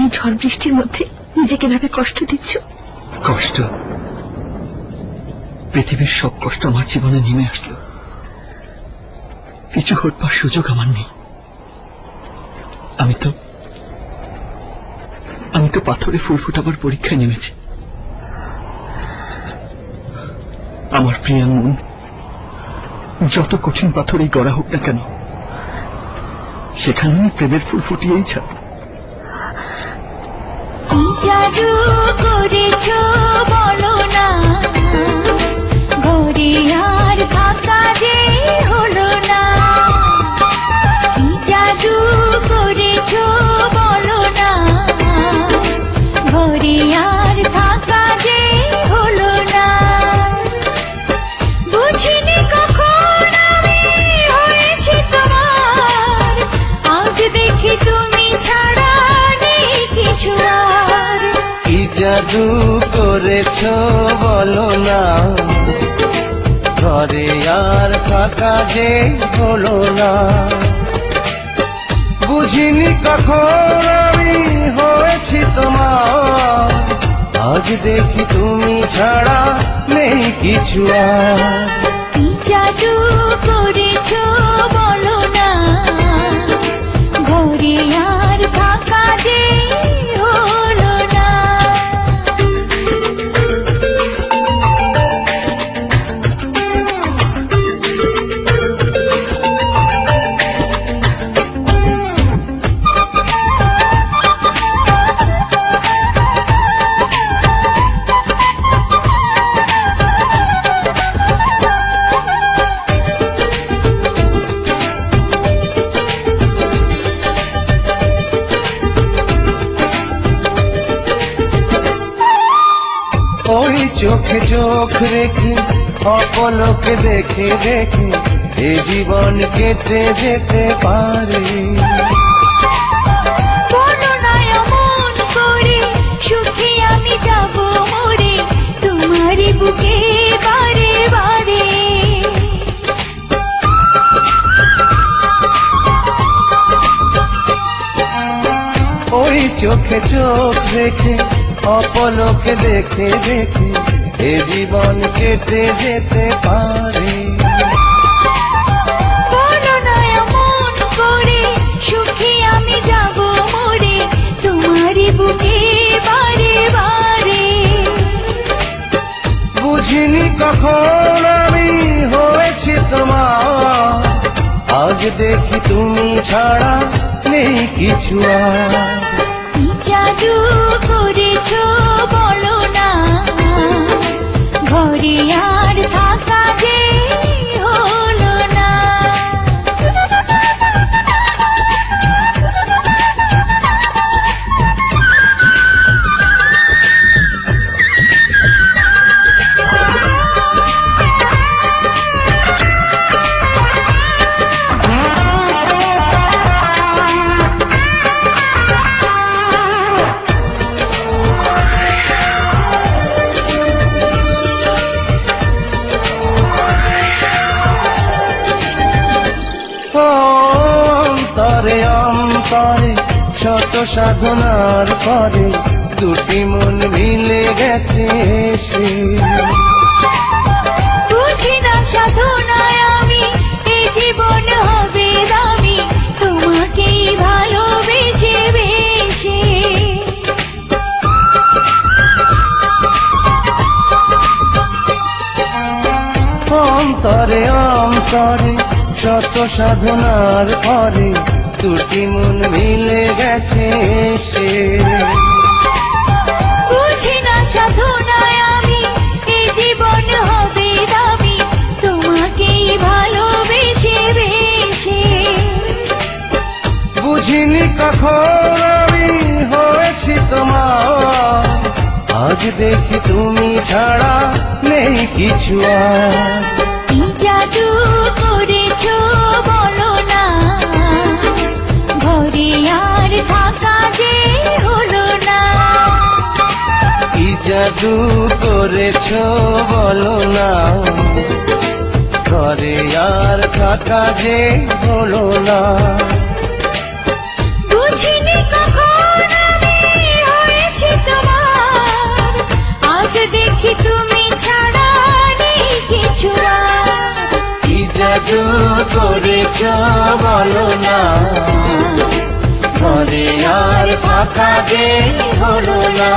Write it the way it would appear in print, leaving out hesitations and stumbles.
এই ঝড় বৃষ্টির মধ্যে নিজেকে ভাবে কষ্ট দিচ্ছ? কষ্ট? পৃথিবীর সব কষ্ট আমার জীবনে নেমে আসলো, কিছু হটবার সুযোগ আমার নেই। আমি তো পাথরে ফুল ফোটাবার পরীক্ষায় নেমেছি। আমার প্রিয় মন যত কঠিন পাথরেই গড়া হোক না কেন, সেখানে আমি প্রেমের ফুল ফুটিয়েই ছাড়ব। জাদু করেছ বলো না, ঘরে আর থাকা যে হলো না। কি জাদু করেছ বলো না, ঘরে আর থাকা যে হলো না। বুঝিনি কখন আমি হয়েছি তোমার, আজ দেখি তুমি ছাড়া নেই কিছু আর। কি জাদু করেছ বলো না, ঘরে আর থাকা যে হলো না। বুঝিনি কখন আমি হয়েছি তোমার, আজ দেখি তুমি ছাড়া নেই কিছু আর। কি জাদু করেছ বলো না, ঘরে আর থাকা যে হলো না। ওই চোখে চোখ রেখে অপলকে দেখে দেখে এ জীবন কেটে যেতে পারে। বলো না এমন করে, সুখে আমি যাব মরে তোমারই বুকে বারে বারে। ওই চোখে চোখ রেখে অপলকে দেখে দেখে এ জীবন কেটে যেতে পারে। বলো না এমন করে, সুখে আমি যাব মরে তোমারই বুকে বারে বারে। বুঝিনি কখন আমি হয়েছি তোমার, আজ দেখি তুমি ছাড়া নেই কিছু আর। কি জাদু করেছ বলো না, ঘরে আর থাকা যে হলো না। অন্তরে অন্তরে শত সাধনার পরে দুটি মন মিলে গেছে সে। বুঝি না সাধনায় আমি এ জীবন হবে দামি, তোমাকেই ভালোবেসে বেশে। অন্তরে অন্তরে শত সাধনার পরে দুটি মন মিলে গেছে সে। বুঝি না সাধনায় আমি এ জীবন হবে দামি, তোমাকেই ভালোবেসে বেশে। বুঝিনি কখন আমি হয়েছি তোমার, আজ দেখি তুমি ছাড়া নেই কিছু আর। কি জাদু করেছ বলো না, ঘরে আর থাকা যে হলো না। কি জাদু করেছ বলো না, ঘরে আর থাকা যে হলো না। বুঝিনি কখন আমি আজ দেখি তুমি ছাড়া নেই কিছু আর। কি জাদু করেছ বলো না, ঘরে আর ফাঁকা যে হলো না।